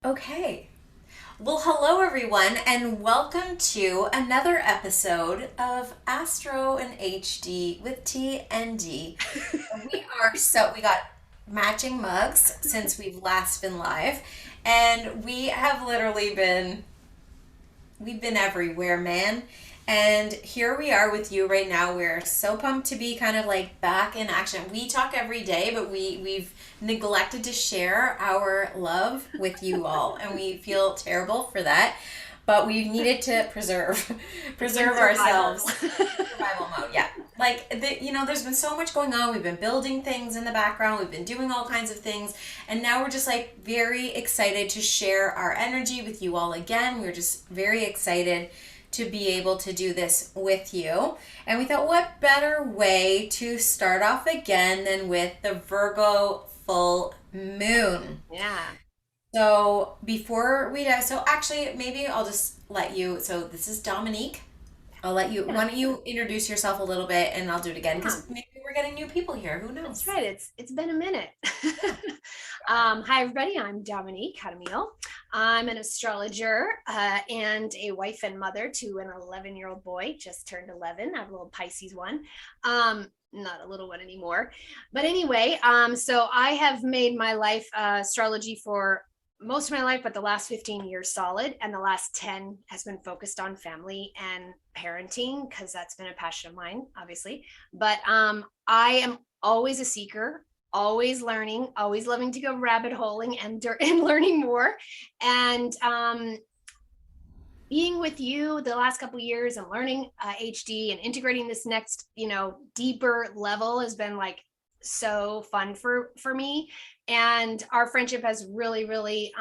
Okay. Well, hello everyone, and welcome to another episode of Astro and HD with T and D. We got matching mugs since we've last been live, and we have literally we've been everywhere, man. And here we are with you right now. We're so pumped to be kind of like back in action. We talk every day, but we've neglected to share our love with you all, and we feel terrible for that. But we needed to It's in preserve survival. ourselves. Survival mode, yeah. There's been so much going on. We've been building things in the background. We've been doing all kinds of things, and now we're just like very excited to share our energy with you all again. We're just very excited to be able to do this with you. And we thought, what better way to start off again than with the Virgo full moon? Yeah. So before we dive, so actually, maybe I'll just let you. So this is Dominique. I'll let you. Yeah. Why don't you introduce yourself a little bit, and I'll do it again Yeah. because maybe we're getting new people here. Who That's knows? right. It's been a minute. Yeah. Hi everybody. I'm Dominique Jaramillo. I'm an astrologer and a wife and mother to an 11-year-old boy. Just turned 11. I have a little Pisces one. Not a little one anymore. But anyway, so I have made my life astrology for most of my life, but the last 15 years solid, and the last 10 has been focused on family and parenting because that's been a passion of mine, obviously. But I am always a seeker, always learning, always loving to go rabbit holing and learning more. And being with you the last couple of years and learning HD and integrating this next, deeper level has been like so fun for me. And our friendship has really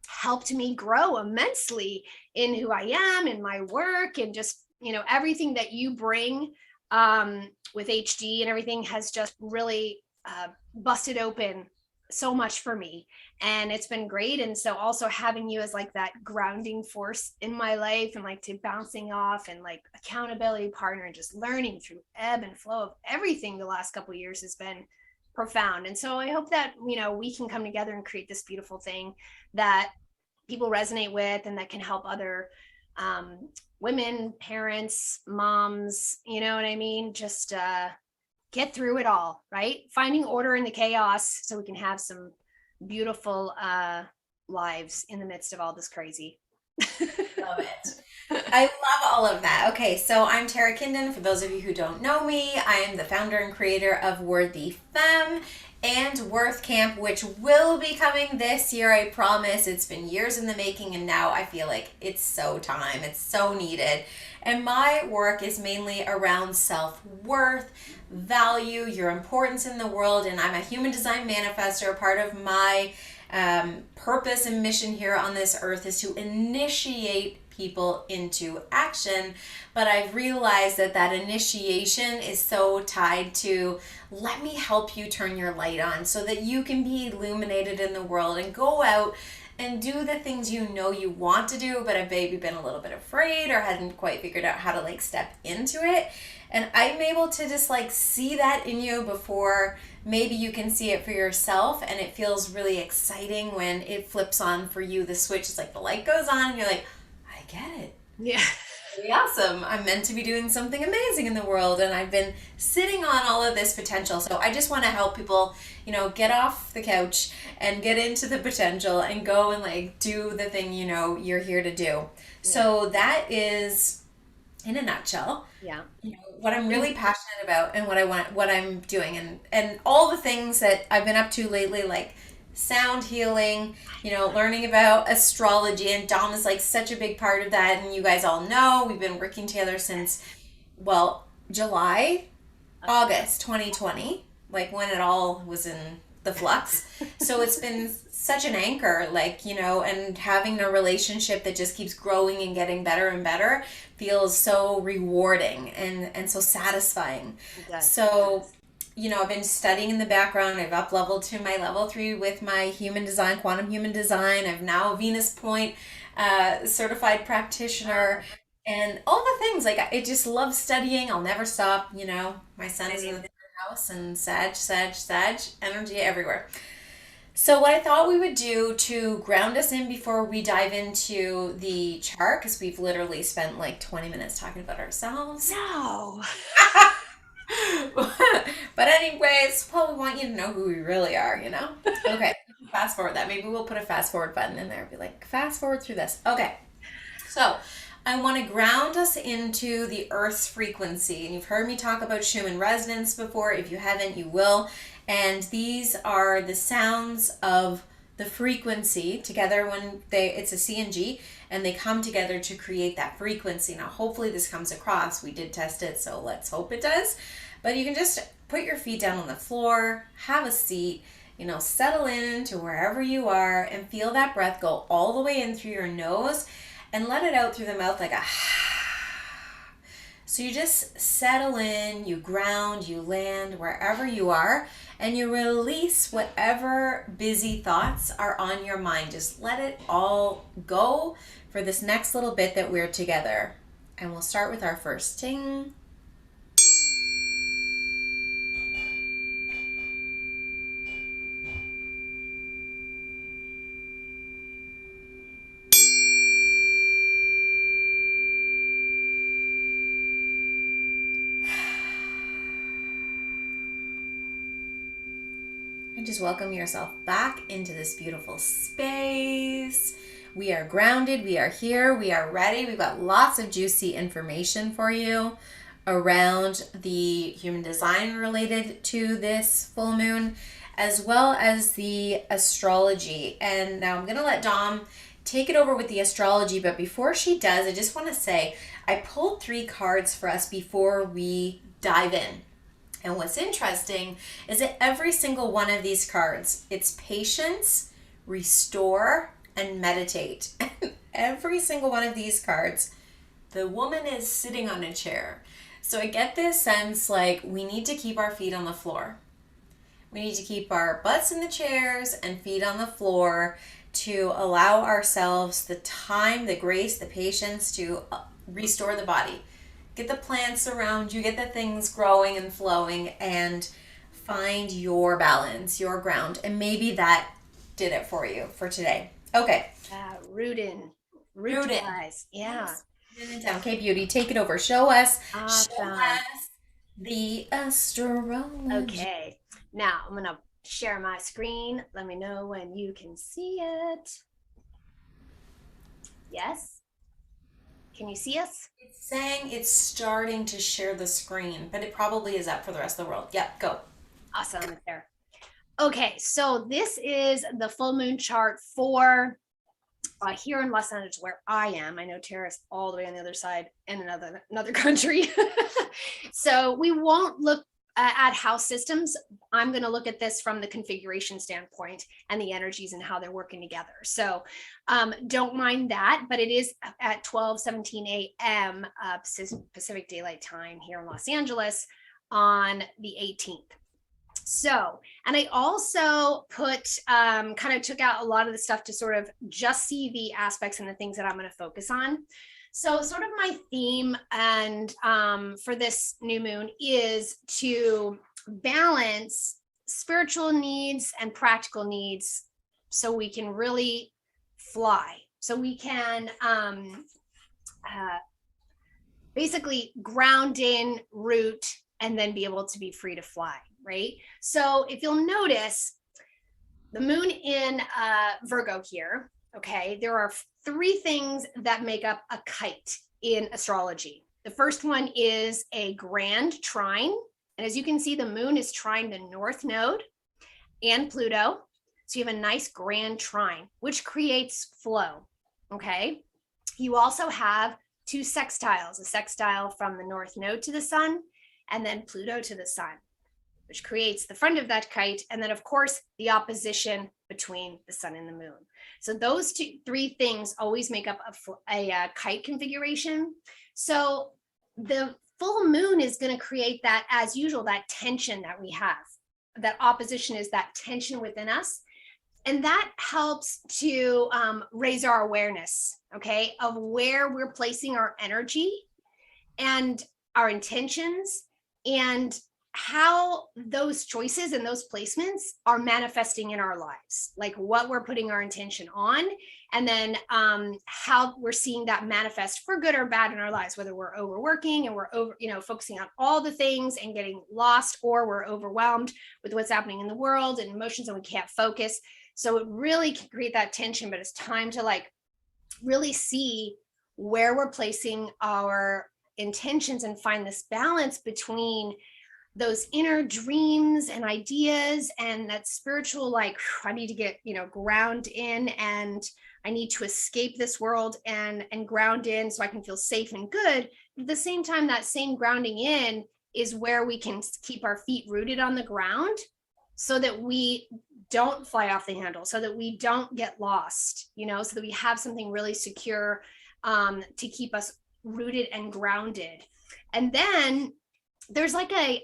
helped me grow immensely in who I am, in my work, and just everything that you bring with HD and everything has just really busted open so much for me, and it's been great. And so also having you as like that grounding force in my life and like to bouncing off and like accountability partner and just learning through ebb and flow of everything the last couple of years has been profound. And so I hope that we can come together and create this beautiful thing that people resonate with and that can help other women, parents, moms, you know what I mean, just get through it all, right? Finding order in the chaos so we can have some beautiful lives in the midst of all this crazy. Love it. I love all of that. Okay, so I'm Tara Kinden. For those of you who don't know me, I am the founder and creator of Worthy Femme and Worth Camp, which will be coming this year, I promise. It's been years in the making, and now I feel like it's so time. It's so needed. And my work is mainly around self worth, value, your importance in the world, and I'm a human design manifestor. Part of my purpose and mission here on this earth is to initiate people into action, but I've realized that that initiation is so tied to let me help you turn your light on so that you can be illuminated in the world and go out and do the things you know you want to do but have maybe been a little bit afraid or hadn't quite figured out how to like step into it. And I'm able to just like see that in you before maybe you can see it for yourself, and it feels really exciting when it flips on for you. The switch is like the light goes on and you're like, I get it. Yeah. Really awesome. I'm meant to be doing something amazing in the world, and I've been sitting on all of this potential. So I just want to help people, get off the couch and get into the potential and go and like do the thing you're here to do. Yeah. So that is in a nutshell Yeah. what I'm really passionate about and what I'm doing, and all the things that I've been up to lately, like sound healing, learning about astrology, and Dom is like such a big part of that, and you guys all know we've been working together since, well, July, August 2020, like when it all was in the flux. So it's been such an anchor, and having a relationship that just keeps growing and getting better and better feels so rewarding and so satisfying. It does. It So, does. I've been studying in the background. I've up leveled to my level 3 with my human design, quantum human design. I'm now a Venus Point certified practitioner and all the things. Like, I just love studying. I'll never stop. My son is in the third house, and Sag, Sag, Sag, energy everywhere. So, what I thought we would do to ground us in before we dive into the chart, because we've literally spent like 20 minutes talking about ourselves. No. But, anyways, well, we want you to know who we really are, you know? Okay, fast forward that. Maybe we'll put a fast forward button in there. Be like, fast forward through this. Okay, so I want to ground us into the Earth's frequency. And you've heard me talk about Schumann resonance before. If you haven't, you will. And these are the sounds of the frequency together when it's a C and G, and they come together to create that frequency. Now, hopefully this comes across. We did test it, so let's hope it does. But you can just put your feet down on the floor, have a seat, settle in to wherever you are and feel that breath go all the way in through your nose and let it out through the mouth like a so you just settle in, you ground, you land wherever you are, and you release whatever busy thoughts are on your mind. Just let it all go for this next little bit that we're together. And we'll start with our first ting. And just welcome yourself back into this beautiful space. We are grounded, we are here, we are ready. We've got lots of juicy information for you around the human design related to this full moon, as well as the astrology. And now I'm going to let Dom take it over with the astrology, but before she does, I just want to say I pulled 3 cards for us before we dive in. And what's interesting is that every single one of these cards, it's patience, restore, and meditate. Every single one of these cards, the woman is sitting on a chair. So I get this sense like we need to keep our feet on the floor. We need to keep our butts in the chairs and feet on the floor to allow ourselves the time, the grace, the patience to restore the body. Get the plants around you, get the things growing and flowing, and find your balance, your ground. And maybe that did it for you for today. Okay. Root in. Guys. Yeah. Yes. Okay, beauty, take it over. Show us. Awesome. Show us the astrology. Okay. Now I'm going to share my screen. Let me know when you can see it. Yes. Can you see us? It's saying it's starting to share the screen, but it probably is up for the rest of the world. Yep, go. Awesome. It's there. Okay, so this is the full moon chart for here in Los Angeles, where I am. I know Tara's all the way on the other side in another country. So we won't look at house systems. I'm going to look at this from the configuration standpoint and the energies and how they're working together. So don't mind that, but it is at 12:17 a.m. Pacific Daylight Time here in Los Angeles on the 18th. So, and I also put, kind of took out a lot of the stuff to sort of just see the aspects and the things that I'm going to focus on. So sort of my theme and for this new moon is to balance spiritual needs and practical needs so we can really fly. So we can basically ground in, root, and then be able to be free to fly, right? So if you'll notice, the moon in Virgo here, okay, there are 3 things that make up a kite in astrology. The first one is a grand trine. And as you can see, the moon is trine the north node and Pluto. So you have a nice grand trine, which creates flow, okay? You also have 2 sextiles, a sextile from the north node to the sun, and then Pluto to the sun, which creates the front of that kite. And then of course, the opposition between the sun and the moon. So those 3 things always make up a kite configuration. So the full moon is going to create that, as usual, that tension that we have. That opposition is that tension within us. And that helps to raise our awareness, okay, of where we're placing our energy and our intentions and how those choices and those placements are manifesting in our lives, like what we're putting our intention on, and then how we're seeing that manifest for good or bad in our lives, whether we're overworking and we're focusing on all the things and getting lost, or we're overwhelmed with what's happening in the world and emotions and we can't focus. So it really can create that tension, but it's time to like really see where we're placing our intentions and find this balance between those inner dreams and ideas and that spiritual, like, I need to get, ground in, and I need to escape this world and ground in so I can feel safe and good. At the same time, that same grounding in is where we can keep our feet rooted on the ground so that we don't fly off the handle, so that we don't get lost, so that we have something really secure to keep us rooted and grounded. And then there's like a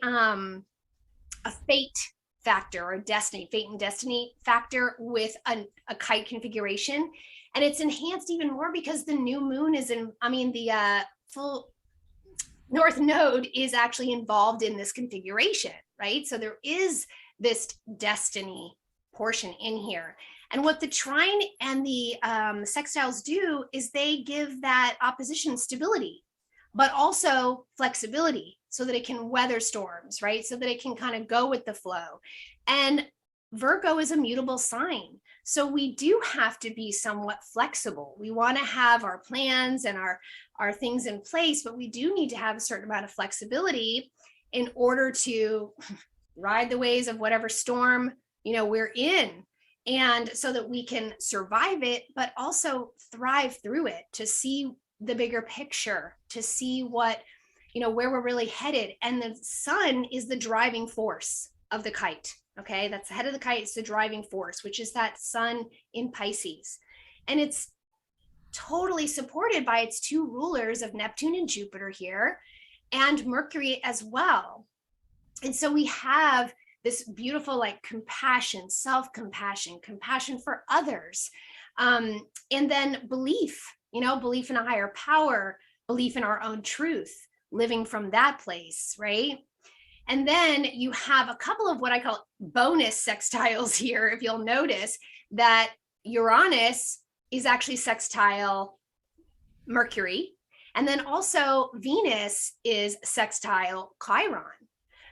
fate factor, or fate and destiny factor with a kite configuration. And it's enhanced even more because the new moon is the full north node is actually involved in this configuration, right? So there is this destiny portion in here. And what the trine and the sextiles do is they give that opposition stability, but also flexibility so that it can weather storms, right? So that it can kind of go with the flow. And Virgo is a mutable sign. So we do have to be somewhat flexible. We want to have our plans and our things in place, but we do need to have a certain amount of flexibility in order to ride the waves of whatever storm, we're in. And so that we can survive it, but also thrive through it, to see the bigger picture, to see what, where we're really headed. And the sun is the driving force of the kite. Okay. That's the head of the kite. It's the driving force, which is that sun in Pisces. And it's totally supported by its two rulers of Neptune and Jupiter here, and Mercury as well. And so we have this beautiful, like, compassion, self-compassion, compassion for others. And then belief in a higher power, belief in our own truth, living from that place, right? And then you have a couple of what I call bonus sextiles here. If you'll notice that Uranus is actually sextile Mercury. And then also Venus is sextile Chiron.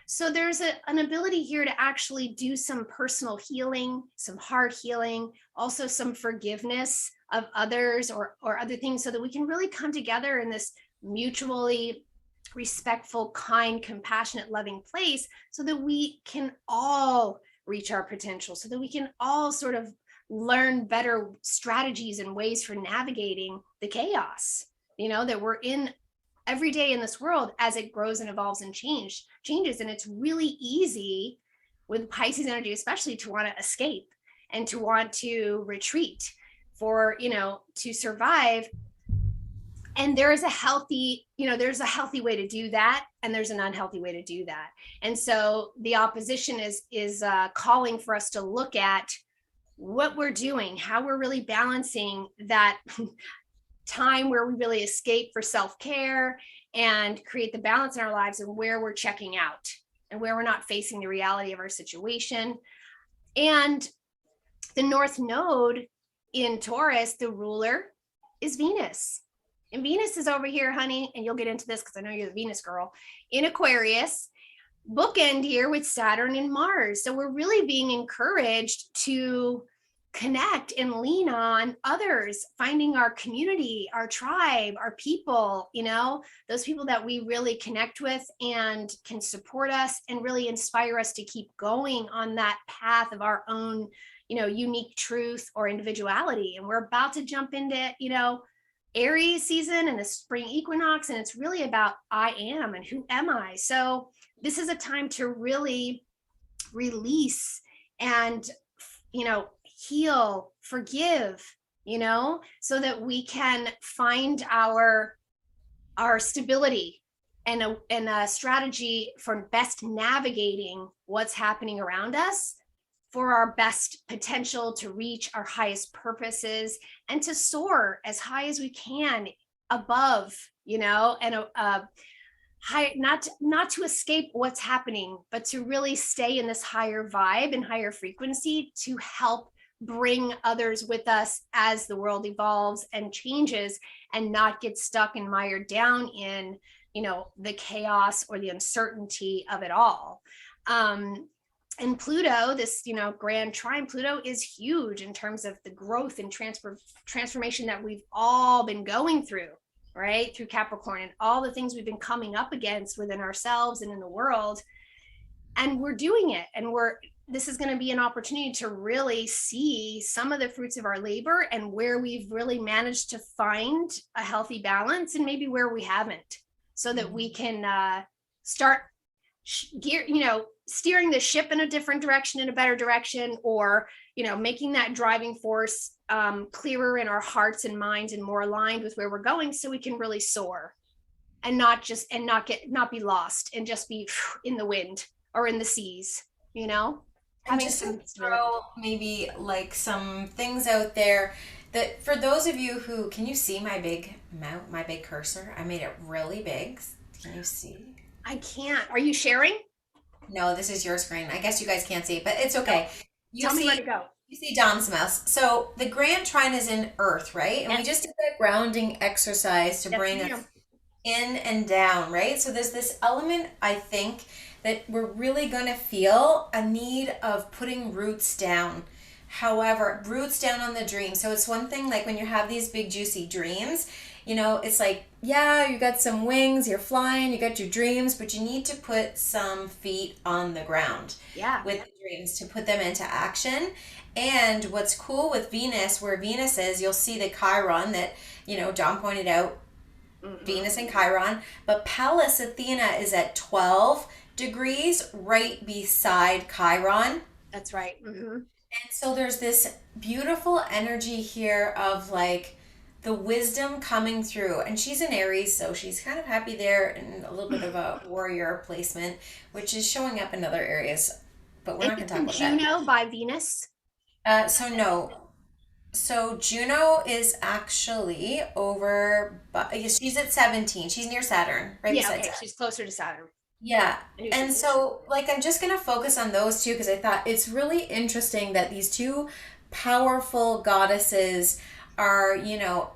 So there's an ability here to actually do some personal healing, some heart healing, also some forgiveness of others or other things, so that we can really come together in this mutually respectful, kind, compassionate, loving place, so that we can all reach our potential, so that we can all sort of learn better strategies and ways for navigating the chaos, that we're in every day in this world as it grows and evolves and changes. And it's really easy with Pisces energy, especially, to want to escape and to want to retreat for, to survive. And there is a healthy, there's a healthy way to do that, and there's an unhealthy way to do that. And so the opposition is calling for us to look at what we're doing, how we're really balancing that time where we really escape for self-care and create the balance in our lives, and where we're checking out and where we're not facing the reality of our situation. And the North Node in Taurus, the ruler is Venus. And Venus is over here, honey, and you'll get into this because I know you're the Venus girl, in Aquarius, bookend here with Saturn and Mars. So we're really being encouraged to connect and lean on others, finding our community, our tribe, our people, those people that we really connect with and can support us and really inspire us to keep going on that path of our own, unique truth or individuality. And we're about to jump into, Aries season and the spring equinox, and it's really about I am and who am I. So this is a time to really release and, heal, forgive, so that we can find our stability and a strategy for best navigating what's happening around us, for our best potential to reach our highest purposes and to soar as high as we can above, and high, not to escape what's happening, but to really stay in this higher vibe and higher frequency to help bring others with us as the world evolves and changes, and not get stuck and mired down in, the chaos or the uncertainty of it all. And Pluto, this, grand trine, Pluto is huge in terms of the growth and transformation that we've all been going through, right? Through Capricorn and all the things we've been coming up against within ourselves and in the world. And we're doing it. And this is going to be an opportunity to really see some of the fruits of our labor and where we've really managed to find a healthy balance and maybe where we haven't, so that we can start steering the ship in a different direction, in a better direction, or, making that driving force clearer in our hearts and minds and more aligned with where we're going, so we can really soar and not be lost and just be in the wind or in the seas, And just to throw maybe like some things out there that for those of you who, can you see my big cursor? I made it really big. Can you see? I can't. Are you sharing? No, this is your screen. I guess you guys can't see, but it's okay. Tell me where to go. You see Dom's mouse. So the grand trine is in Earth, right? And we just did that grounding exercise to bring us in and down, right? So there's this element, I think, that we're really going to feel a need of putting roots down. However, roots down on the dream. So it's one thing, like when you have these big juicy dreams, it's like, yeah, you got some wings, you're flying, you got your dreams, but you need to put some feet on the ground with the dreams to put them into action. And what's cool with Venus, where Venus is, you'll see the Chiron that, Dom pointed out, Venus and Chiron, but Pallas Athena is at 12 degrees right beside Chiron. That's right. And so there's this beautiful energy here of like the wisdom coming through, and she's in Aries, so she's kind of happy there, and a little bit of a warrior placement, which is showing up in other areas, but we're not going to talk about that. Juno by Venus? So Juno is actually over, she's at 17. She's near Saturn, right beside Saturn. She's closer to Saturn. Yeah. And so like I'm just going to focus on those two because I thought it's really interesting that these two powerful goddesses are,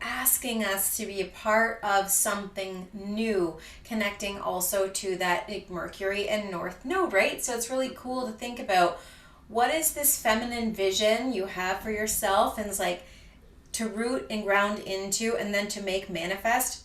asking us to be a part of something new, connecting also to that Mercury and North Node, right? So it's really cool to think about what is this feminine vision you have for yourself, and it's like to root and ground into, and then to make manifest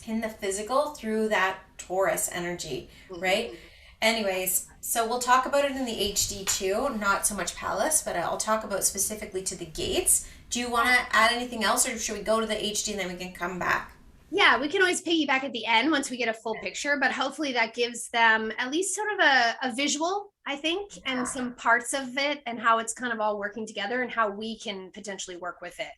in the physical through that Taurus energy, right? Anyways, so we'll talk about it in the HD too, not so much Pallas, but I'll talk about specifically to the gates. Do you want to add anything else, or should we go to the HD and then we can come back? Yeah, we can always piggyback at the end once we get a full picture, but hopefully that gives them at least sort of a visual, I think, and some parts of it and how it's kind of all working together and how we can potentially work with it.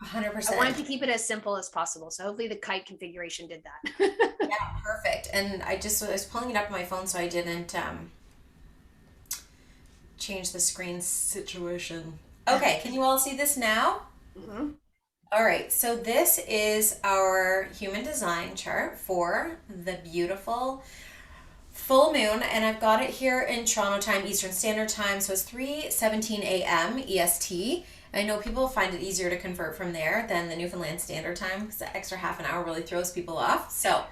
100%. I wanted to keep it as simple as possible. So hopefully the kite configuration did that. Yeah, perfect. And I was pulling it up on my phone, so I didn't change the screen situation. Okay, can you all see this now? All right, so this is our human design chart for the beautiful full moon, and I've got it here in Toronto time, Eastern Standard Time, so it's 3:17 a.m. EST. I know people find it easier to convert from there than the Newfoundland Standard Time because the extra half an hour really throws people off. So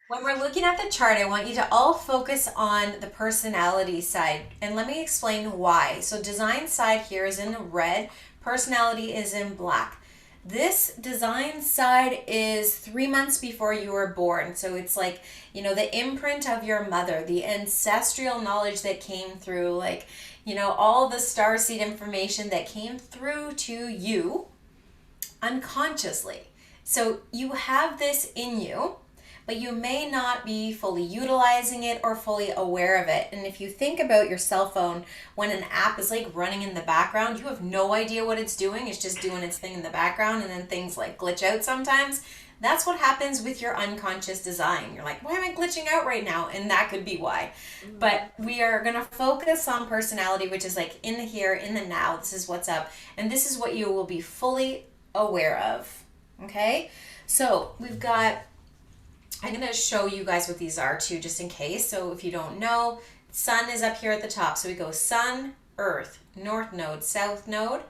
when we're looking at the chart, I want you to all focus on the personality side, and let me explain why. So design side here is in red, personality is in black. This design side is 3 months before you were born. So it's like, the imprint of your mother, the ancestral knowledge that came through, like, all the starseed information that came through to you unconsciously. So you have this in you, but you may not be fully utilizing it or fully aware of it. And if you think about your cell phone, when an app is like running in the background, you have no idea what it's doing. It's just doing its thing in the background, and then things like glitch out sometimes. That's what happens with your unconscious design. You're like, why am I glitching out right now? And that could be why. But we are going to focus on personality, which is like in the here, in the now. This is what's up. And this is what you will be fully aware of. Okay? So we've got I'm going to show you guys what these are too, just in case. So if you don't know, sun is up here at the top. So we go sun, earth, north node, south node,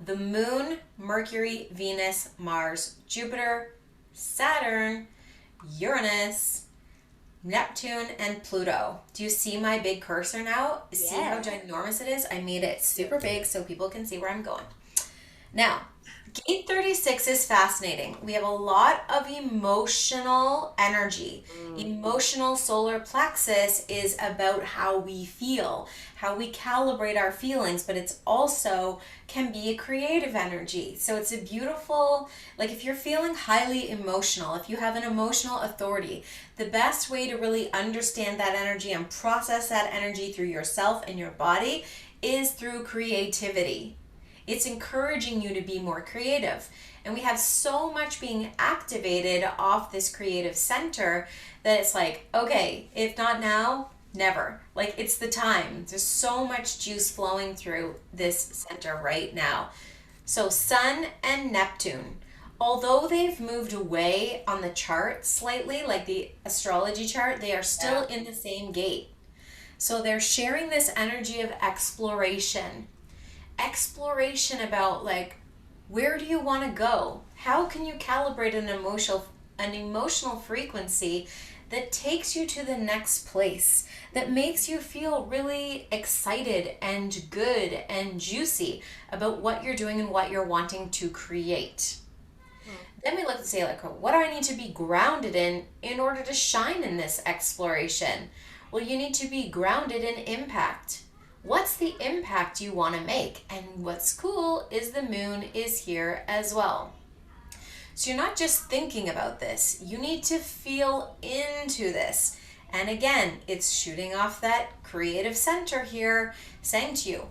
the moon, Mercury, Venus, Mars, Jupiter, Saturn, Uranus, Neptune, and Pluto. Do you see my big cursor now? Yeah. See how ginormous it is? I made it super big so people can see where I'm going. Now, gate 36 is fascinating. We have a lot of emotional energy. Emotional solar plexus is about how we feel, how we calibrate our feelings, but it's also can be a creative energy. So it's a beautiful, like if you're feeling highly emotional, if you have an emotional authority, the best way to really understand that energy and process that energy through yourself and your body is through creativity. It's encouraging you to be more creative. And we have so much being activated off this creative center that it's like, okay, if not now, never. Like it's the time. There's so much juice flowing through this center right now. So Sun and Neptune, although they've moved away on the chart slightly, like the astrology chart, they are still in the same gate. So they're sharing this energy of exploration about like, where do you want to go? How can you calibrate an emotional frequency that takes you to the next place, that makes you feel really excited and good and juicy about what you're doing and what you're wanting to create. Then we look and say, like, what do I need to be grounded in order to shine in this exploration? Well, you need to be grounded in impact. What's the impact you want to make? And what's cool is the moon is here as well. So you're not just thinking about this. You need to feel into this. And again, it's shooting off that creative center here, saying to you,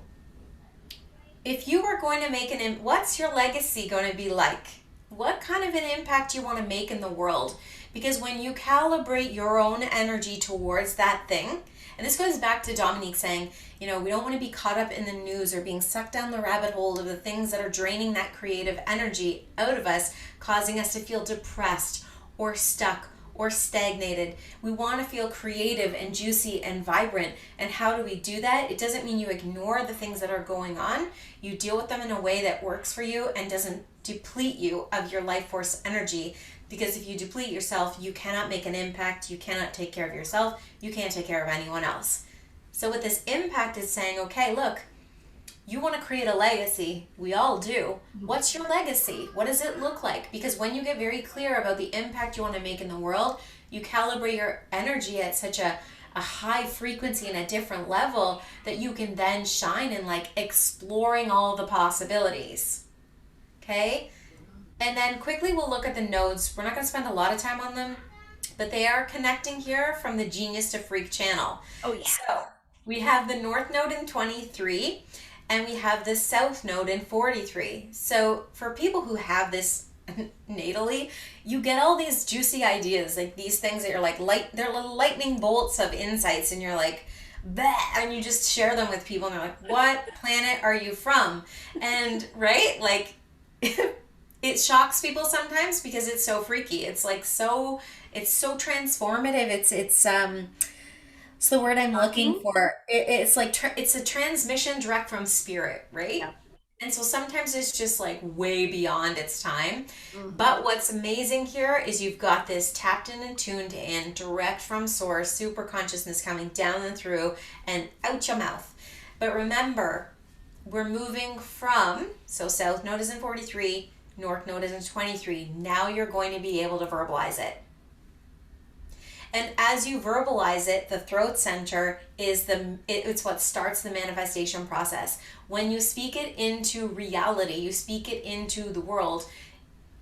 if you are going to make what's your legacy going to be like? What kind of an impact you want to make in the world? Because when you calibrate your own energy towards that thing, and this goes back to Dominique saying, we don't want to be caught up in the news or being sucked down the rabbit hole of the things that are draining that creative energy out of us, causing us to feel depressed or stuck or stagnated. We want to feel creative and juicy and vibrant. And how do we do that? It doesn't mean you ignore the things that are going on. You deal with them in a way that works for you and doesn't deplete you of your life force energy. Because if you deplete yourself, you cannot make an impact, you cannot take care of yourself, you can't take care of anyone else. So with this impact is saying, okay, look, you want to create a legacy. We all do. What's your legacy? What does it look like? Because when you get very clear about the impact you want to make in the world, you calibrate your energy at such a high frequency and a different level that you can then shine in like exploring all the possibilities. Okay? And then quickly we'll look at the nodes. We're not going to spend a lot of time on them, but they are connecting here from the Genius to Freak channel. Oh, yeah. So we have the North Node in 23, and we have the South Node in 43. So for people who have this natally, you get all these juicy ideas, like these things that are like they're little lightning bolts of insights, and you're like, bah, and you just share them with people, and they're like, what planet are you from? And right, like it shocks people sometimes because it's so freaky. It's like it's so transformative. It's the word I'm looking for. It's like it's a transmission direct from spirit, right? Yeah. And so sometimes it's just like way beyond its time. But what's amazing here is you've got this tapped in and tuned in, direct from source, super consciousness coming down and through and out your mouth. But remember, we're moving from, so South Node is in 43, North Node is in 23. Now you're going to be able to verbalize it. And as you verbalize it, the throat center is it's what starts the manifestation process. When you speak it into reality, you speak it into the world,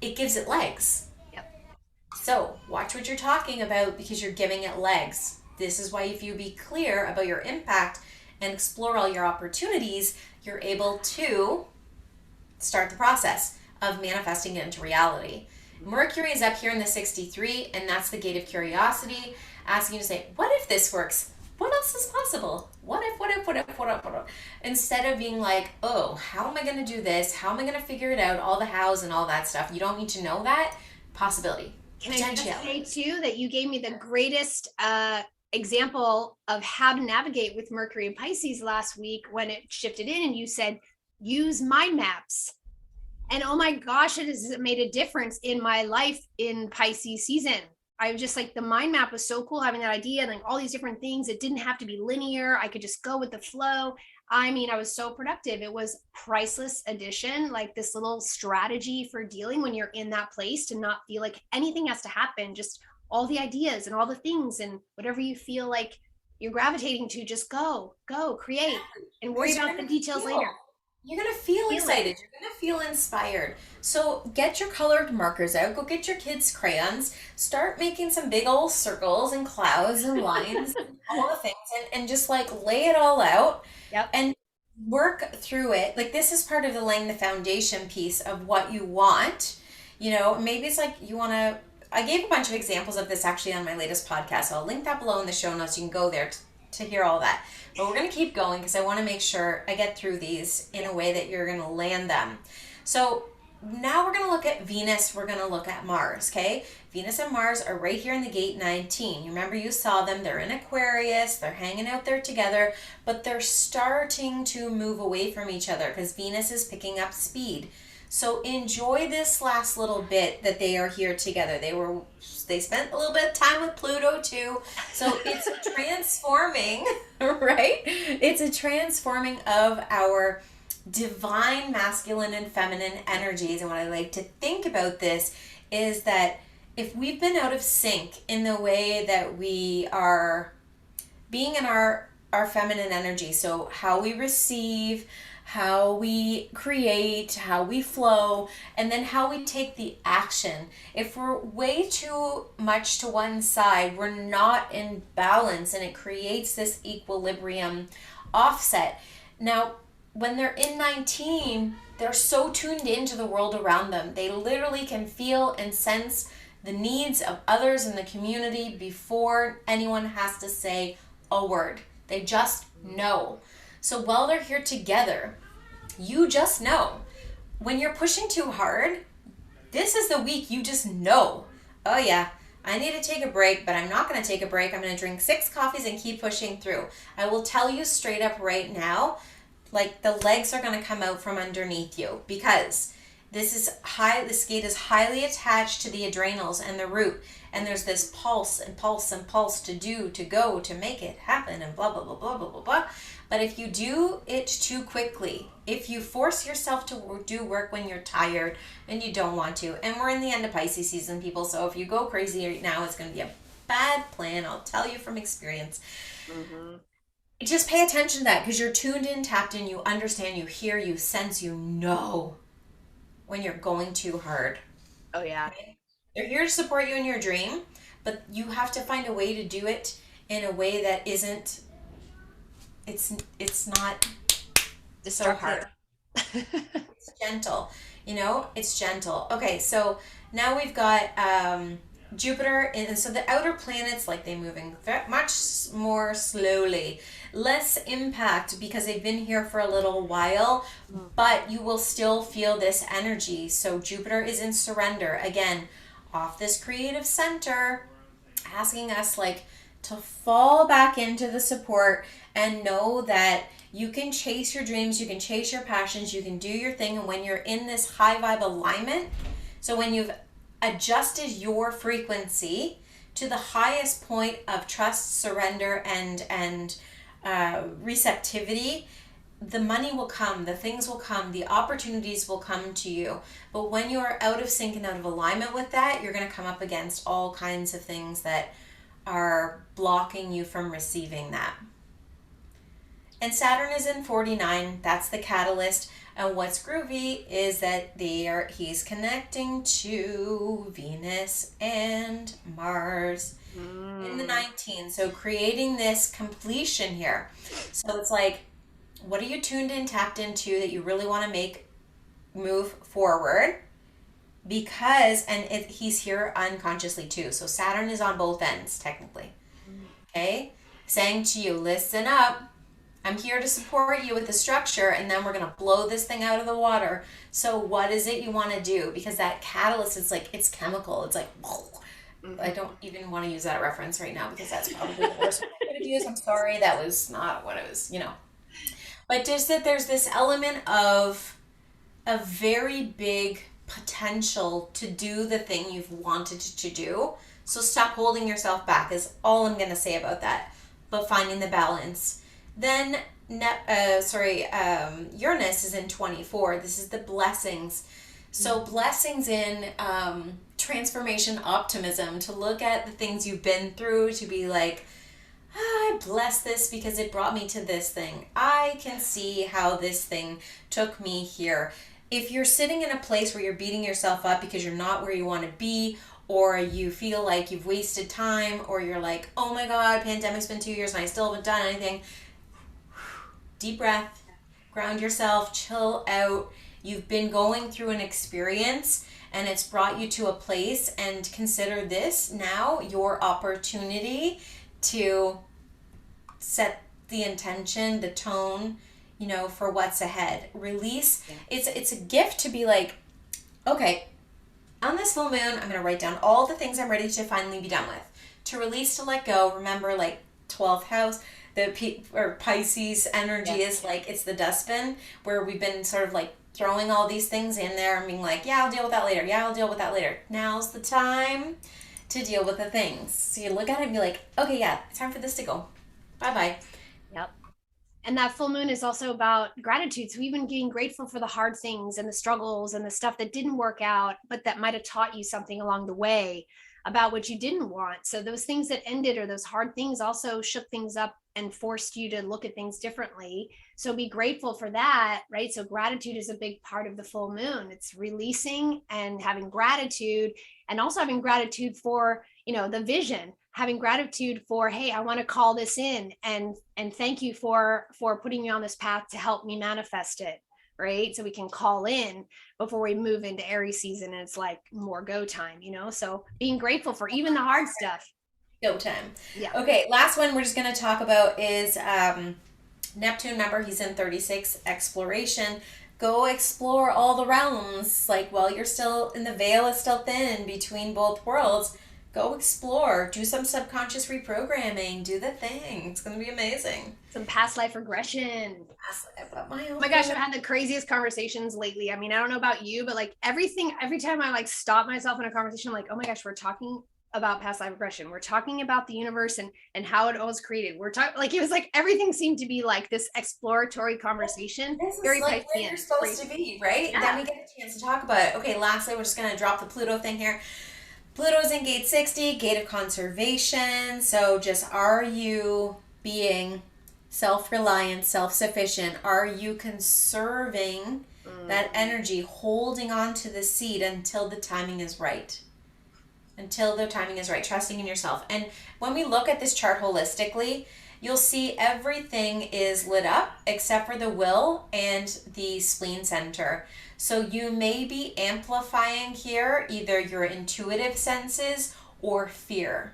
it gives it legs. Yep. So watch what you're talking about because you're giving it legs. This is why if you be clear about your impact and explore all your opportunities, you're able to start the process of manifesting it into reality. Mercury is up here in the 63, and that's the gate of curiosity, asking you to say, what if this works? What else is possible? What if? Instead of being like, oh, how am I going to do this? How am I going to figure it out? All the hows and all that stuff. You don't need to know that. Possibility. Can I just say too that you gave me the greatest example of how to navigate with Mercury and Pisces last week when it shifted in, and you said use mind maps. And oh my gosh, it has made a difference in my life in Pisces season. I was just like, the mind map was so cool having that idea and like all these different things. It didn't have to be linear. I could just go with the flow. I mean, I was so productive. It was priceless addition, like this little strategy for dealing when you're in that place to not feel like anything has to happen, just all the ideas and all the things and whatever you feel like you're gravitating to, just go, create, and worry about the details later. You're going to feel excited. You're going to feel inspired. So get your colored markers out. Go get your kids' crayons. Start making some big old circles and clouds and lines and all the things and just like lay it all out. Yep. And work through it. Like this is part of the laying the foundation piece of what you want. You know, maybe it's like you want to, I gave a bunch of examples of this actually on my latest podcast. So I'll link that below in the show notes. You can go there to hear all that. But we're going to keep going because I want to make sure I get through these in a way that you're going to land them. So now we're going to look at Venus. We're going to look at Mars, okay? Venus and Mars are right here in the gate 19. You remember you saw them. They're in Aquarius. They're hanging out there together, but they're starting to move away from each other because Venus is picking up speed. So enjoy this last little bit that they are here together. They spent a little bit of time with Pluto too. So it's transforming, right? It's a transforming of our divine masculine and feminine energies. And what I like to think about this is that if we've been out of sync in the way that we are being in our feminine energy, so how we receive, how we create, how we flow, and then how we take the action. If we're way too much to one side, we're not in balance and it creates this equilibrium offset. Now, when they're in 19, they're so tuned into the world around them. They literally can feel and sense the needs of others in the community before anyone has to say a word. They just know. So while they're here together, you just know. When you're pushing too hard, this is the week you just know. Oh yeah, I need to take a break, but I'm not going to take a break. I'm going to drink 6 coffees and keep pushing through. I will tell you straight up right now, like the legs are going to come out from underneath you because this gate is highly attached to the adrenals and the root. And there's this pulse and pulse and pulse to do, to go, to make it happen and blah, blah, blah, blah, blah, blah, blah. But if you do it too quickly, if you force yourself to do work when you're tired and you don't want to, and we're in the end of Pisces season, people, so if you go crazy right now, it's going to be a bad plan. I'll tell you from experience. Mm-hmm. Just pay attention to that because you're tuned in, tapped in, you understand, you hear, you sense, you know when you're going too hard. Oh, yeah. Okay? They're here to support you in your dream, but you have to find a way to do it in a way that isn't, it's not so hard. It's gentle, it's gentle. Okay, so now we've got Jupiter, and so the outer planets, like they're moving much more slowly, less impact because they've been here for a little while, but you will still feel this energy. So Jupiter is in surrender, again, off this creative center, asking us like to fall back into the support and know that you can chase your dreams, you can chase your passions, you can do your thing. And when you're in this high vibe alignment, so when you've adjusted your frequency to the highest point of trust, surrender, and receptivity, the money will come, the things will come, the opportunities will come to you. But when you are out of sync and out of alignment with that, you're going to come up against all kinds of things that are blocking you from receiving that. And Saturn is in 49. That's the catalyst. And what's groovy is that he's connecting to Venus and Mars in the 19. So creating this completion here. So it's like, what are you tuned in, tapped into that you really want to move forward? Because, he's here unconsciously too. So Saturn is on both ends, technically. Okay? Saying to you, listen up. I'm here to support you with the structure, and then we're going to blow this thing out of the water. So what is it you want to do? Because that catalyst is like, it's chemical. It's like, I don't even want to use that reference right now because that's probably the worst one I could have used. I'm sorry. That was not what it was, But just that there's this element of a very big potential to do the thing you've wanted to do. So stop holding yourself back is all I'm going to say about that. But finding the balance. Then Uranus is in 24. This is the blessings. So blessings in transformation optimism, to look at the things you've been through, to be like, I bless this because it brought me to this thing. I can see how this thing took me here. If you're sitting in a place where you're beating yourself up because you're not where you want to be, or you feel like you've wasted time, or you're like, oh my God, pandemic's been 2 years and I still haven't done anything. Deep breath, ground yourself, chill out. You've been going through an experience and it's brought you to a place, and consider this now your opportunity to set the intention, the tone, for what's ahead. Release. Yeah. It's a gift to be like, okay, on this full moon, I'm going to write down all the things I'm ready to finally be done with. To release, to let go. Remember, like 12th house, or Pisces energy is like, it's the dustbin where we've been sort of like throwing all these things in there and being like, yeah, I'll deal with that later. Yeah, I'll deal with that later. Now's the time to deal with the things. So you look at it and be like, okay, yeah, it's time for this to go. Bye-bye. Yep. And that full moon is also about gratitude. So even being grateful for the hard things and the struggles and the stuff that didn't work out, but that might have taught you something along the way about what you didn't want. So those things that ended, or those hard things, also shook things up and forced you to look at things differently. So be grateful for that, right? So gratitude is a big part of the full moon. It's releasing and having gratitude, and also having gratitude for, the vision, having gratitude for, hey, I want to call this in, and thank you for putting me on this path to help me manifest it, right? So we can call in before we move into Aries season and it's like more go time, so being grateful for even the hard stuff. Go time. Yeah. Okay, last one we're just going to talk about is Neptune. Remember, he's in 36, exploration. Go explore all the realms. Like, while you're still in, the veil is still thin between both worlds, go explore. Do some subconscious reprogramming. Do the thing. It's going to be amazing. Some past life regression. Oh my gosh, I've had the craziest conversations lately. I mean, I don't know about you, but like every time I like stop myself in a conversation, I'm like, oh my gosh, we're talking about past life regression. We're talking about the universe and how it was created. We're talking, like, it was like everything seemed to be like this exploratory conversation. This is very like where you're supposed to be, right? Yeah. Then we get a chance to talk about it. Okay, lastly, we're just going to drop the Pluto thing here. Pluto's in gate 60, gate of conservation. So just, are you being self-reliant, self-sufficient? Are you conserving that energy, holding on to the seed until the timing is right? Trusting in yourself. And when we look at this chart holistically, you'll see everything is lit up except for the will and the spleen center. So you may be amplifying here either your intuitive senses or fear.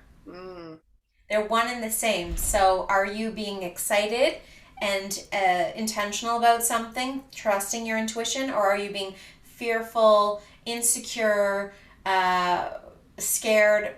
They're one and the same. So are you being excited and intentional about something, trusting your intuition, or are you being fearful, insecure, scared?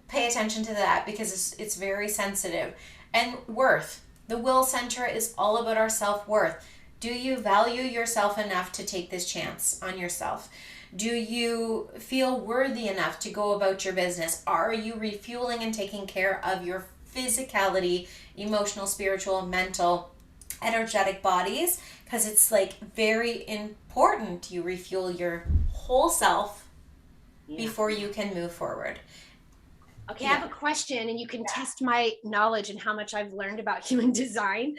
Pay attention to that, because it's very sensitive. And worth. The will center is all about our self-worth. Do you value yourself enough to take this chance on yourself? Do you feel worthy enough to go about your business? Are you refueling and taking care of your physicality, emotional, spiritual, mental, energetic bodies? Because it's like very important you refuel your whole self before you can move forward. Okay, I have a question, and you can test my knowledge and how much I've learned about human design.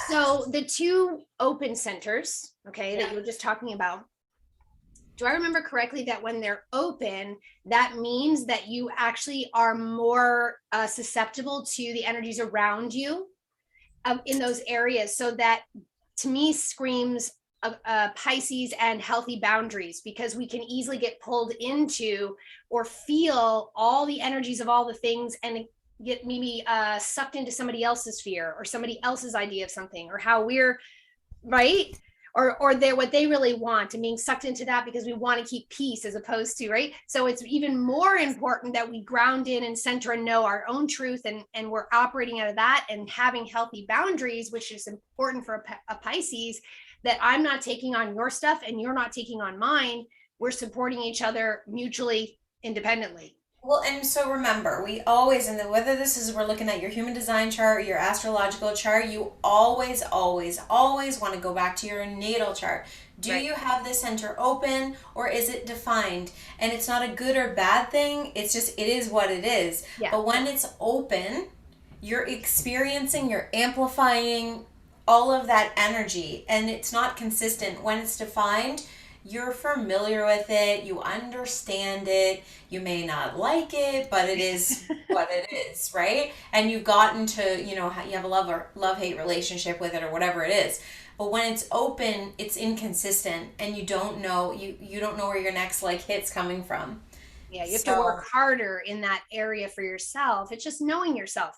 So the two open centers, that you were just talking about, do I remember correctly that when they're open, that means that you actually are more susceptible to the energies around you in those areas? So that, to me, screams Pisces and healthy boundaries, because we can easily get pulled into or feel all the energies of all the things, and get maybe sucked into somebody else's fear or somebody else's idea of something, or how we're right, or they're what they really want and being sucked into that because we want to keep peace as opposed to right. So it's even more important that we ground in and center and know our own truth, and we're operating out of that and having healthy boundaries, which is important for a Pisces, that I'm not taking on your stuff and you're not taking on mine. We're supporting each other mutually, independently. Well, and so remember, we always, and whether this is we're looking at your human design chart, your astrological chart, you always, always, always want to go back to your natal chart. Do Right. you have the center open or is it defined? And it's not a good or bad thing. It's just, it is what it is. Yeah. But when it's open, you're experiencing, you're amplifying all of that energy, and it's not consistent. When it's defined, you're familiar with it, you understand it, you may not like it, but it is what it is, right? And you've gotten to, you have a love hate relationship with it or whatever it is. But when it's open, it's inconsistent, and you don't know where your next like hit's coming from. Yeah, you have to So work harder in that area for yourself. It's just knowing yourself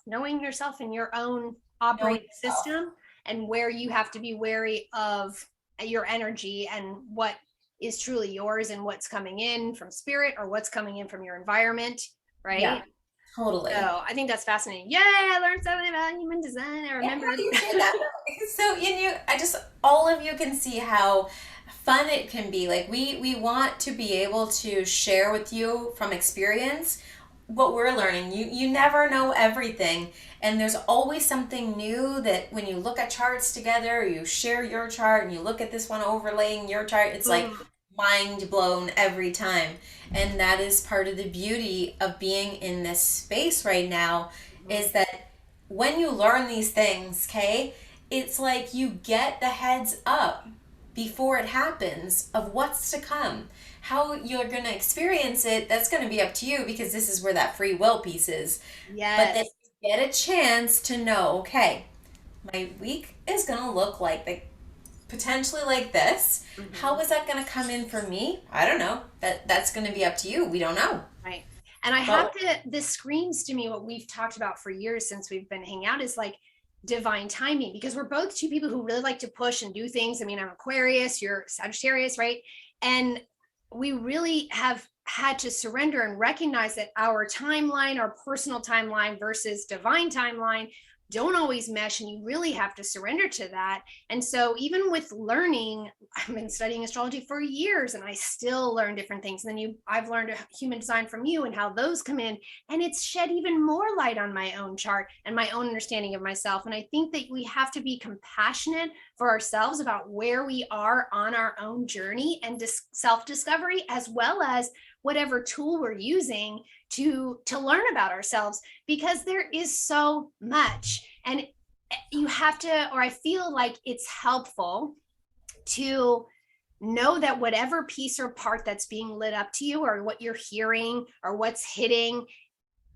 in your own knowing operating yourself. system, and where you have to be wary of your energy and what is truly yours and what's coming in from spirit or what's coming in from your environment, Yeah, right? totally. So I think that's fascinating. Yay, I learned something about human design. I Yeah, remembered. you did that. So, I just, all of you can see how fun it can be. Like, we want to be able to share with you from experience what we're learning. You never know everything, and there's always something new that when you look at charts together, you share your chart and you look at this one overlaying your chart, it's like Mm, mind blown every time. And that is part of the beauty of being in this space right now, mhm. is that when you learn these things, okay, it's like you get the heads up before it happens of what's to come. How you're going to experience it, that's going to be up to you, because this is where that free will piece is. But then Yes. you get a chance to know, okay, my week is going to look like potentially like this. How Mhm. is that going to come in for me? I don't know. That's going to be up to you. We don't know. Right. And I have But to, this screams to me what we've talked about for years since we've been hanging out, is like divine timing, because we're both two people who really like to push and do things. I mean, I'm Aquarius, you're Sagittarius, right? And we really have had to surrender and recognize that our timeline, our personal timeline versus divine timeline, don't always mesh, and you really have to surrender to that. And so even with learning, I've been studying astrology for years and I still learn different things. And then I've learned human design from you and how those come in. And it's shed even more light on my own chart and my own understanding of myself. And I think that we have to be compassionate for ourselves about where we are on our own journey and self-discovery, as well as whatever tool we're using to learn about ourselves, because there is so much. And you have to, or I feel like it's helpful to know that whatever piece or part that's being lit up to you, or what you're hearing or what's hitting,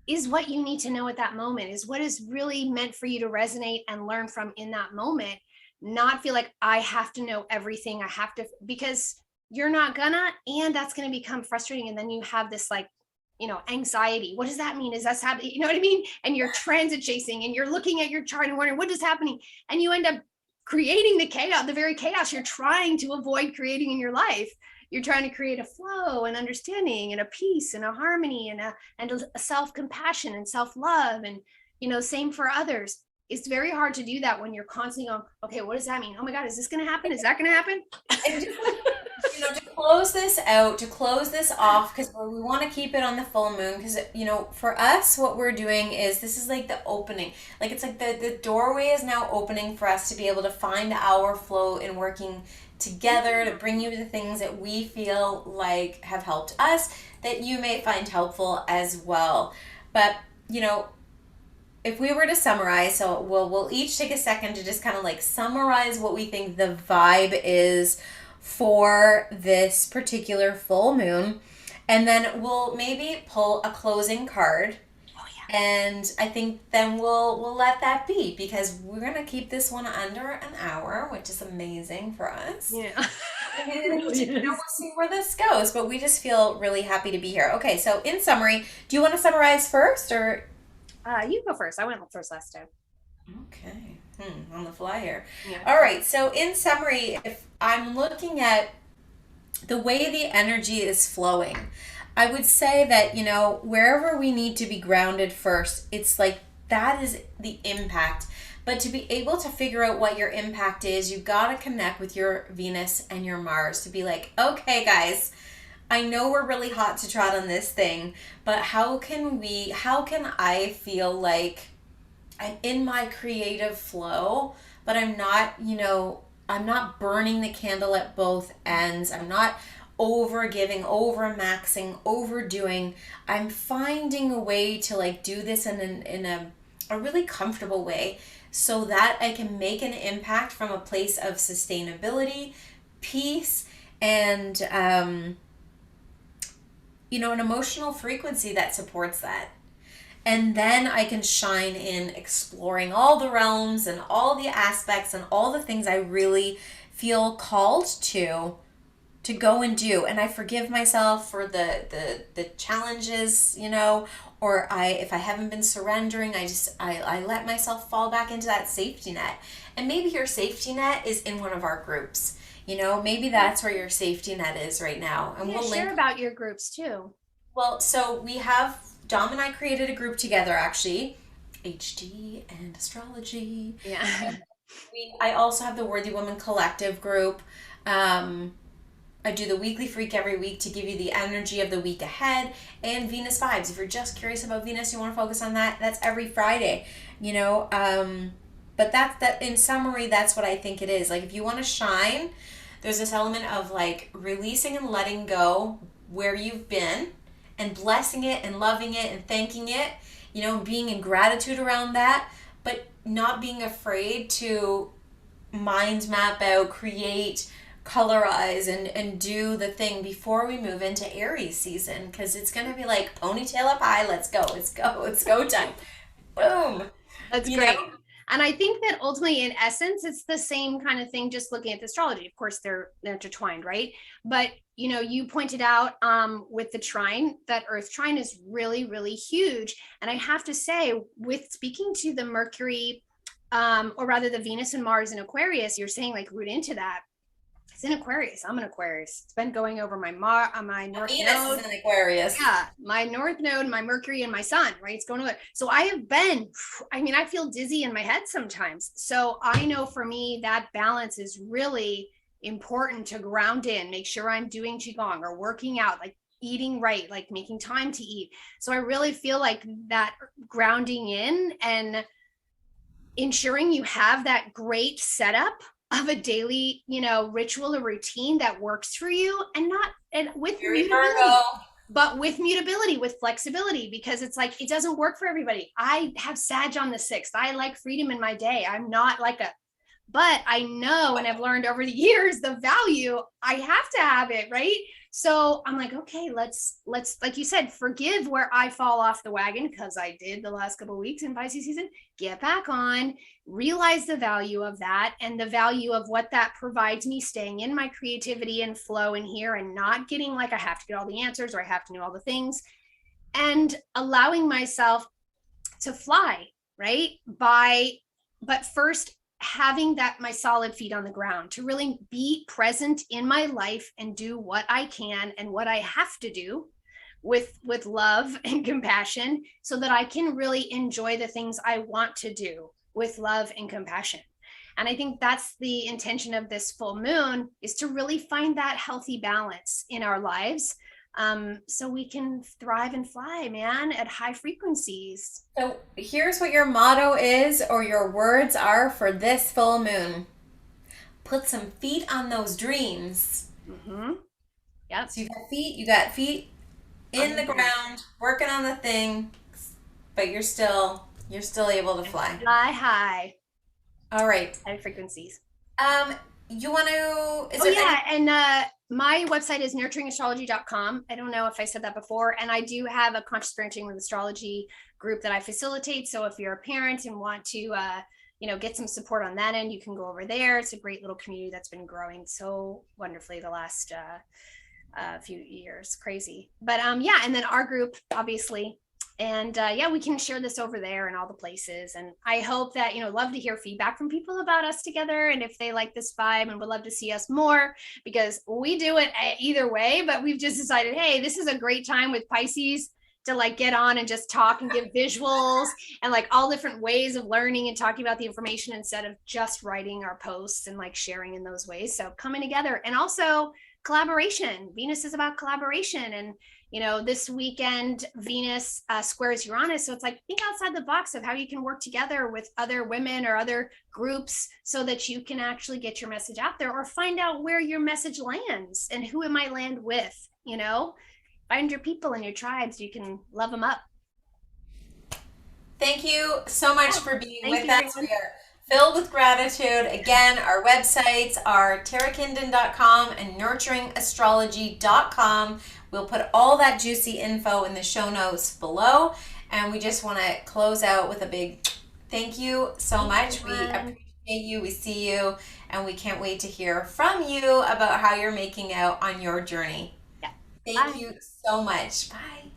is what you need to know at that moment, is what is really meant for you to resonate and learn from in that moment. Not feel like I have to know everything, I have to, because you're not gonna, and that's going to become frustrating. And then you have this like, anxiety. What does that mean? Is that happening? You know what I mean? And you're transit chasing and you're looking at your chart and wondering what is happening. And you end up creating the chaos, the very chaos you're trying to avoid creating in your life. You're trying to create a flow and understanding and a peace and a harmony and a self-compassion and self-love, and same for others. It's very hard to do that when you're constantly going, okay, what does that mean? Oh my God, is this going to happen? Is that going to happen? and just like, to close this out, to close this off, because we want to keep it on the full moon, because for us, what we're doing is, this is like the opening, like it's like the doorway is now opening for us to be able to find our flow in working together to bring you the things that we feel like have helped us, that you may find helpful as well. But if we were to summarize, so we'll each take a second to just kind of like summarize what we think the vibe is for this particular full moon, and then we'll maybe pull a closing card. Oh And I think then we'll let that be, because we're gonna keep this one under an hour, which is amazing for us. yeah. Yeah. It And really we'll is. see where this goes, but we just feel really happy to be here. Okay, so in summary, do you want to summarize first, or You go first. I went first last time. Okay. On the fly here. Yeah. All right. So, in summary, if I'm looking at the way the energy is flowing, I would say that, wherever we need to be grounded first, it's like that is the impact. But to be able to figure out what your impact is, you got to connect with your Venus and your Mars to be like, okay, guys, I know we're really hot to trot on this thing, but how can I feel like I'm in my creative flow, but I'm not burning the candle at both ends. I'm not over giving, over maxing, overdoing. I'm finding a way to like do this in a really comfortable way so that I can make an impact from a place of sustainability, peace, and an emotional frequency that supports that. And then I can shine in exploring all the realms and all the aspects and all the things I really feel called to go and do. And I forgive myself for the challenges, or if I haven't been surrendering, I let myself fall back into that safety net. And maybe your safety net is in one of our groups. Maybe that's where your safety net is right now. And Yeah, we'll share link. about your groups too. Well, so we have Dom and I created a group together actually, HD and Astrology. Yeah. I also have the Worthy Woman Collective group. I do the weekly freak every week to give you the energy of the week ahead, and Venus vibes. If you're just curious about Venus, you want to focus on that, that's every Friday, but that in summary, that's what I think it is. Like if you want to shine, there's this element of like releasing and letting go where you've been and blessing it and loving it and thanking it, being in gratitude around that, but not being afraid to mind map out, create, colorize, and do the thing before we move into Aries season, because it's going to be like ponytail up high, let's go, it's go time. Boom. That's You great. know? And I think that ultimately, in essence, it's the same kind of thing, just looking at the astrology. Of course, they're intertwined, right? But you pointed out with the trine, that Earth trine is really, really huge. And I have to say, with speaking to the Mercury, or rather the Venus and Mars in Aquarius, you're saying like root into that. It's in Aquarius. I'm an Aquarius. It's been going over my my North Venus Node. is in Aquarius. Yeah, my North Node, my Mercury, and my Sun, right? It's going over. So I have been, I feel dizzy in my head sometimes. So I know for me, that balance is really important to ground in, make sure I'm doing Qigong or working out, like eating right, like making time to eat. So I really feel like that grounding in and ensuring you have that great setup of a daily, ritual or routine that works for you, and not and with Very mutability, Virgo. but with mutability, with flexibility, because it's like it doesn't work for everybody. I have Sag on the 6th. I like freedom in my day. I'm not like a but I know and I've learned over the years the value. I have to have it, right? So I'm like, okay, let's like you said, forgive where I fall off the wagon, because I did the last couple of weeks in Pisces season. Get back on, realize the value of that and the value of what that provides me, staying in my creativity and flow in here, and not getting like I have to get all the answers or I have to know all the things, and allowing myself to fly, right? But first having that my solid feet on the ground, to really be present in my life and do what I can and what I have to do with love and compassion, so that I can really enjoy the things I want to do with love and compassion. And I think that's the intention of this full moon, is to really find that healthy balance in our lives, so we can thrive and fly, man, at high frequencies. So here's what your motto is, or your words are for this full moon. Put some feet on those dreams. Mm-hmm. Yep. So you got feet in the ground, working on the thing, but you're still able to fly. Fly high, All right. high frequencies. You want to? Is Oh there yeah, and my website is nurturingastrology.com. I don't know if I said that before. And I do have a conscious parenting with astrology group that I facilitate. So if you're a parent and want to get some support on that end, you can go over there. It's a great little community that's been growing so wonderfully the last few years. Crazy. But yeah, and then our group, obviously, And yeah, we can share this over there and all the places. And I hope that, love to hear feedback from people about us together and if they like this vibe and would love to see us more, because we do it either way. But we've just decided, hey, this is a great time with Pisces to like get on and just talk and give visuals and like all different ways of learning and talking about the information instead of just writing our posts and like sharing in those ways. So coming together, and also collaboration. Venus is about collaboration. And this weekend Venus squares Uranus, so it's like think outside the box of how you can work together with other women or other groups so that you can actually get your message out there, or find out where your message lands and who it might land with. Find your people and your tribes, you can love them up. Thank you so much for being Thank with you, us. We everyone. are filled with gratitude. Again, our websites are tarakinden.com and nurturingastrology.com. We'll put all that juicy info in the show notes below. And we just want to close out with a big thank you so much. We appreciate you. We see you. And we can't wait to hear from you about how you're making out on your journey. Yeah. Thank you so much. Bye.